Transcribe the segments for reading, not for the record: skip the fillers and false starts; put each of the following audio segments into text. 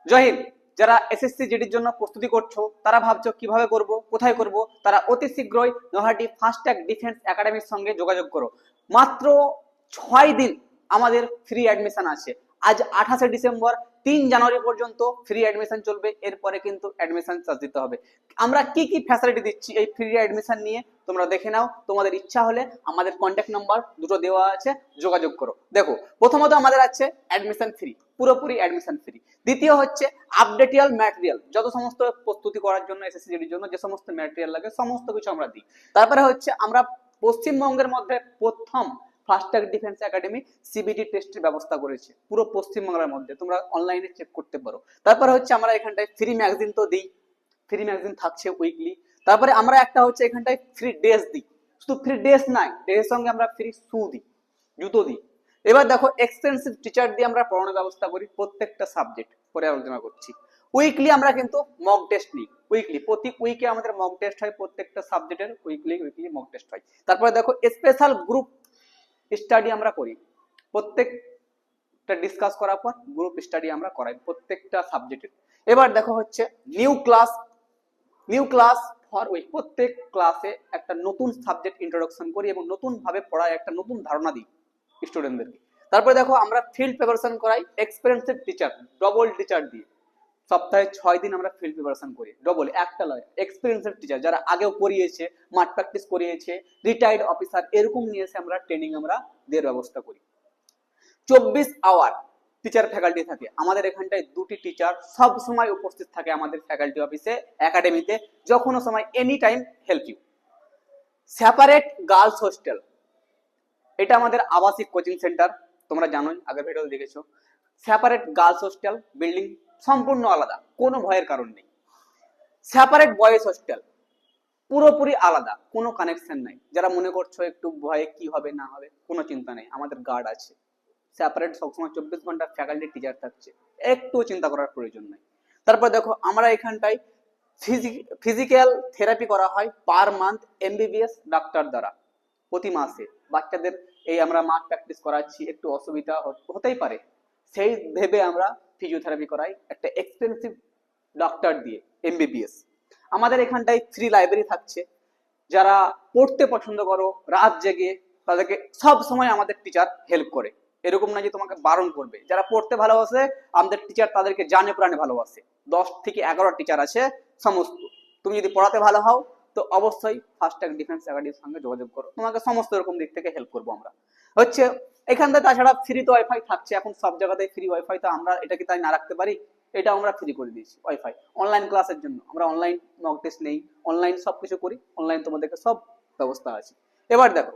জয় হিন্দ। যারা এসএসসি জিডির জন্য প্রস্তুতি করছো, তারা ভাবছো কিভাবে করব, কোথায় করব, তারা অতি শীঘ্রই নৈহাটি ফাস্টট্র্যাক ডিফেন্স একাডেমির সঙ্গে যোগাযোগ করো। মাত্র 6 দিন আমাদের ফ্রি অ্যাডমিশন আছে। আজ 28শে ডিসেম্বর, 3 জানুয়ারি পর্যন্ত ফ্রি অ্যাডমিশন চলবে। এরপরে কিন্তু অ্যাডমিশন চার্জ দিতে হবে। আমরা কি কি ফ্যাসিলিটি দিচ্ছি এই ফ্রি অ্যাডমিশন নিয়ে তোমরা দেখে নাও। তোমাদের ইচ্ছা হলে আমাদের কন্ট্যাক্ট নাম্বার দুটো দেওয়া আছে, যোগাযোগ করো। দেখো, প্রথমত আমাদের আছে অ্যাডমিশন ফ্রি, পুরোপুরি অ্যাডমিশন ফ্রি। দ্বিতীয় হচ্ছে আপডেটিয়াল ম্যাটেরিয়াল, যত সমস্ত প্রস্তুতি করার জন্য এসএসসি জিডির জন্য যে সমস্ত ম্যাটেরিয়াল লাগে সমস্ত কিছু আমরা দিই। তারপরে হচ্ছে আমরা পশ্চিমবঙ্গের মধ্যে প্রথম ফাস্টট্র্যাক ডিফেন্স একাডেমি সিবিটি টেস্টের ব্যবস্থা করেছে পুরো পশ্চিমবাংলার মধ্যে, তোমরা অনলাইনে চেক করতে পারো। তারপরে হচ্ছে আমরা এখানটায় ফ্রি ম্যাগাজিন তো দিই, ফ্রি ম্যাগাজিন থাকছে উইকলি। তারপরে আমরা একটা হচ্ছে এখানটায় ফ্রি ড্রেস দিই, শুধু ফ্রি ড্রেস নয়, ড্রেসের সঙ্গে আমরা ফ্রি শু দিই, জুতো দিই। এবার দেখো, এক্সপেন্সিভ টিচার দিয়ে আমরা পড়ানোর ব্যবস্থা করি প্রত্যেকটা সাবজেক্ট, পরে আলোচনা করছি। উইকলি আমরা কিন্তু মক টেস্ট নিই, উইকলি প্রতি উইকে আমাদের মক টেস্ট হয়, প্রত্যেকটা সাবজেক্টের উইকলি মক টেস্ট হয়। তারপরে দেখো, স্পেশাল গ্রুপ স্টাডি আমরা করি, প্রত্যেকটা ডিসকাস করার পর গ্রুপ স্টাডি আমরা করাই প্রত্যেকটা সাবজেক্টের। এবার দেখো হচ্ছে নিউ ক্লাস ফর উইক, প্রত্যেক ক্লাসে একটা নতুন সাবজেক্ট ইন্ট্রোডাকশন করি এবং নতুন ভাবে পড়ায় একটা নতুন ধারণা দিই স্টুডেন্টদেরকে। তারপরে দেখো, আমরা ফিল্ড প্রিপারেশন করাই এক্সপেরিয়েন্সড টিচার, ডবল টিচার দিয়ে। সপ্তাহে 6 দিন আমরা ফিল্ড প্রিপারেশন করি, ডবল, একটা নয়, এক্সপেরিয়েন্সড টিচার যারা আগেও পড়িয়েছে, মাঠ প্র্যাকটিস করিয়েছে, রিটায়ার্ড অফিসার, এরকম নিয়ে এসে আমরা ট্রেনিং আমরা দেওয়ার ব্যবস্থা করি। 24 আওয়ার টিচার ফ্যাকাল্টি থাকে আমাদের এখানটায়, দুটি টিচার সব সময় উপস্থিত থাকে আমাদের ফ্যাকাল্টি অফিসে, একাডেমিতে, যখনও সময়, any time help you. Separate girls hostel, এটা আমাদের আবাসিক কোচিং সেন্টার, তোমরা জানোই, আগের ভিডিও দেখেছো। সেপারেট গার্লস হোস্টেল, বিল্ডিং সম্পূর্ণ আলাদা, কোনো ভয়ের কারণ নেই। সেপারেট বয়েজ হোস্টেল, পুরোপুরি আলাদা, কোনো কানেকশন নাই। যারা মনে করছো একটু ভয়ে কি হবে না হবে, কোনো চিন্তা নেই, আমাদের গার্ড আছে। সেপারেট, সবসময় 24 ঘন্টা ফ্যাকাল্টি টিচার থাকছে, একটু চিন্তা করার প্রয়োজন নেই। তারপর দেখো, আমরা এখানটায় ফিজিক্যাল থেরাপি করা হয় পার মান্থ এমবিবিএস ডাক্তার দ্বারা, প্রতি মাসে। বাচ্চাদের এই আমরা মাঠ প্র্যাকটিস করাচ্ছি, একটু অসুবিধা হতেই পারে, সেই ভেবে আমরা ফিজিওথেরাপি করাই একটা এক্সপেন্সিভ ডক্টর দিয়ে, এমবিবিএস। আমাদের এখানটায় ফ্রি লাইব্রেরি থাকছে, যারা পড়তে পছন্দ করো রাত জেগে, তাদেরকে সব সময় আমাদের টিচার হেল্প করে। এরকম না যে তোমাকে বারণ করবে। যারা পড়তে ভালোবাসে আমাদের টিচার তাদেরকে জানে প্রাণে ভালোবাসে। 10 থেকে 11 টিচার আছে সমস্ত। তুমি যদি পড়াতে ভালো হও তো অবশ্যই ফাস্টট্র্যাক ডিফেন্স একাডেমির সঙ্গে যোগাযোগ করো, তোমাকে সমস্ত রকম দিক থেকে হেল্প করবো আমরা। হচ্ছে এখানটা, তাছাড়া ফ্রি তো ওয়াইফাই থাকছে, এখন সব জায়গাতেই ফ্রি ওয়াইফাই, তো আমরা এটাকে তাই না রাখতে পারি, এটা আমরা ফ্রি করে দিয়েছি ওয়াইফাই। অনলাইন ক্লাসের জন্য আমরা অনলাইন মক টেস্ট নেই, অনলাইন সবকিছু করি, অনলাইন তোমাদেরকে সব ব্যবস্থা আছে। এবার দেখো,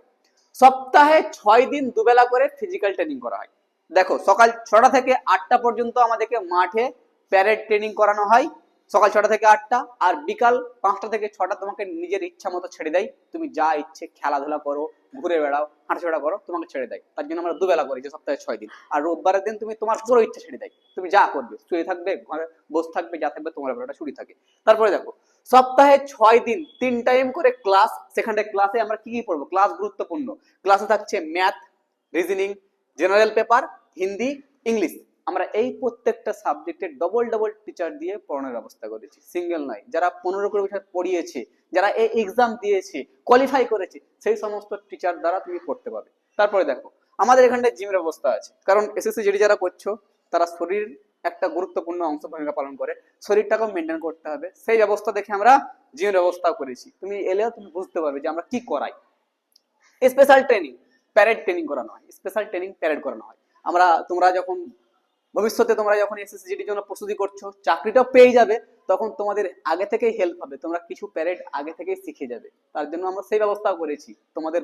সপ্তাহে 6 দিন দুবেলা করে ফিজিক্যাল ট্রেনিং করা হয়। দেখো, সকাল 6টা থেকে 8টা পর্যন্ত আমাদেরকে মাঠে প্যারেড ট্রেনিং করানো হয়, সকাল 6টা থেকে 8টা। আর বিকাল 5টা থেকে 6টা তোমাকে নিজের ইচ্ছা মতো ছেড়ে দেয়, তুমি যা ইচ্ছে খেলাধুলা করো, ঘুরে বেড়াও, হাঁটাচলা করো, তোমাকে ছেড়ে দেয়। তার জন্য আমরা দুবেলা করি, যে সপ্তাহে 6 দিন। আর রোববারের দিন তুমি তোমার পুরো ইচ্ছা ছেড়ে দেয়, তুমি যা করবে, শুয়ে থাকবে, ঘরে বসে থাকবে, যা থাকবে তোমার ব্যাপারটা ছুটি থাকে। তারপরে দেখো, সপ্তাহে 6 দিন 3 টাইম করে ক্লাস। সেখানটায় ক্লাসে আমরা কি কি পড়বো, ক্লাস গুরুত্বপূর্ণ। ক্লাসে থাকছে math, reasoning, general paper, Hindi, English. আমরা এই প্রত্যেকটা সাবজেক্টের ডবল টিচার দিয়ে পড়ানোর ব্যবস্থা করেছি, সিঙ্গেল নয়। যারা 15 বছর পড়িয়েছে, যারা এই এক্সাম দিয়েছে, কোয়ালিফাই করেছে, সেই সমস্ত টিচার দ্বারা তুমি পড়তে পারবে। তারপরে দেখো, আমাদের এখানটায় জিমের ব্যবস্থা আছে, কারণ এসএসসি জিডি যারা করছো তারা শরীর একটা গুরুত্বপূর্ণ অংশ ভূমিকা পালন করে, শরীরটাকেও মেনটেন করতে হবে, সেই ব্যবস্থা দেখে আমরা জিমের ব্যবস্থা করেছি। তুমি এলেও তুমি বুঝতে পারবে যে আমরা কি করাই। স্পেশাল ট্রেনিং, প্যারেড ট্রেনিং করানো হয়, স্পেশাল ট্রেনিং প্যারেড করানো হয়। আমরা, তোমরা যখন ভবিষ্যতে তোমরা যখন এসএসসি জিডির জন্য প্রস্তুতি করছো, চাকরিটাও পেয়ে যাবে, তখন তোমাদের আগে থেকেই হেল্প হবে, তোমরা কিছু প্যারেড আগে থেকেই শিখে যাবে। তার জন্য আমরা সেই ব্যবস্থা করেছি তোমাদের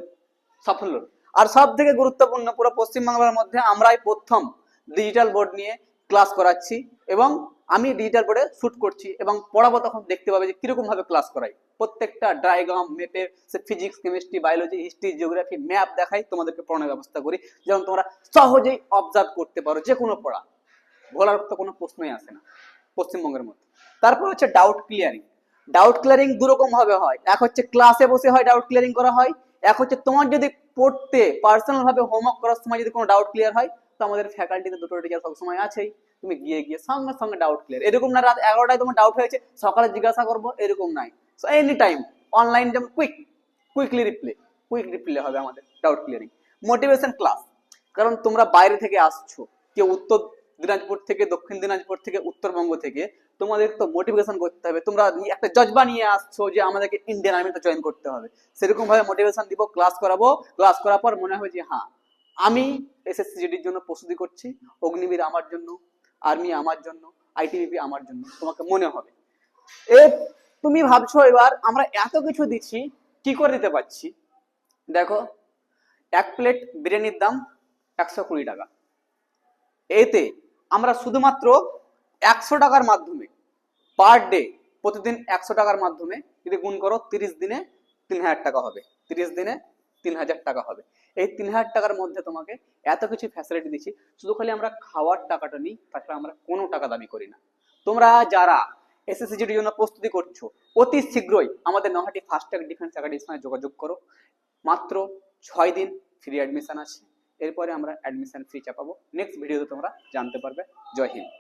সাফল্য। আর সব থেকে গুরুত্বপূর্ণ, পুরো পশ্চিমবাংলার মধ্যে আমরাই প্রথম ডিজিটাল বোর্ড নিয়ে ক্লাস করাচ্ছি, এবং আমি ডিজিটাল বোর্ডে শুট করছি এবং পড়াবো, তখন দেখতে পাবে যে কিরকম ভাবে ক্লাস করাই। প্রত্যেকটা ডায়াগ্রাম, মেপে, physics, chemistry, biology, history, geography, map দেখাই, তোমাদেরকে পড়ানোর ব্যবস্থা করি, যেমন তোমরা সহজেই অবজার্ভ করতে পারো। যে কোনো পড়া ভোলার তো কোনো প্রশ্নই আসে না পশ্চিমবঙ্গের মধ্যে। তারপর হচ্ছে ডাউট ক্লিয়ারিং। ডাউট ক্লিয়ারিং দুরকম ভাবে হয়, এক হচ্ছে ক্লাসে বসে হয় ডাউট ক্লিয়ারিং করা হয়, এক হচ্ছে তোমার যদি পড়তে পার্সোনাল ভাবে হোমওয়ার্ক করার সময় যদি কোনো ডাউট ক্লিয়ার হয়, তো আমাদের ফ্যাকাল্টিতে দুটো টিচার সবসময় আছেই, তুমি গিয়ে গিয়ে সঙ্গে সঙ্গে ডাউট ক্লিয়ার। এরকম না রাত 11টায় তোমার ডাউট হয়েছে সকালে জিজ্ঞাসা করবো, এরকম নাই। সো এনি টাইম অনলাইন যেমন কুইক রিপ্লে হবে আমাদের ডাউট ক্লিয়ারিং। মোটিভেশন ক্লাস, কারণ তোমরা বাইরে থেকে আসছো, কেউ উত্তর দিনাজপুর থেকে, দক্ষিণ দিনাজপুর থেকে, উত্তরবঙ্গ থেকে, তোমাদের তো মোটিভেশন করতে হবে। তোমরা একটা জজবা নিয়ে আসছো যে আমাদেরকে ইন্ডিয়ান আর্মিতে জয়েন করতে হবে, সেরকম ভাবে মোটিভেশন দিব, ক্লাস করাবো। ক্লাস করার পর মনে হবে যে হ্যাঁ আমি এসএসসি জিডির জন্য প্রস্তুতি করছি, অগ্নিবীর আমার জন্য, আর্মি আমার জন্য, আইটিবিপি আমার জন্য, তোমাকে মনে হবে। এ তুমি ভাবছো এবার আমরা এত কিছু দিচ্ছি কি করে দিতে পারছি। দেখো, এক প্লেট বিরিয়ানির দাম 120 টাকা, এতে আমরা শুধুমাত্র 100 টাকার মাধ্যমে পার ডে, প্রতিদিন 100 টাকার মাধ্যমে যদি গুণ করো 30 দিনে 3000 টাকা হবে, 30 দিনে 3000 টাকা হবে। এই 3000 টাকার মধ্যে তোমাকে এত কিছু ফ্যাসিলিটি দিচ্ছি, শুধু খালি আমরা খাওয়ার টাকাটা নিই, তাছাড়া আমরা কোনো টাকা দাবি করি না। তোমরা যারা এসএসসি জিডির জন্য প্রস্তুতি করছো অতি শীঘ্রই আমাদের নৈহাটি ফাস্ট ট্র্যাক ডিফেন্স একাডেমির সঙ্গে যোগাযোগ করো। মাত্র 6 দিন ফ্রি অ্যাডমিশন আছে, এরপরে আমরা অ্যাডমিশন ফি চাপাবো। নেক্সট ভিডিওতে তোমরা জানতে পারবে। জয় হিন্দ।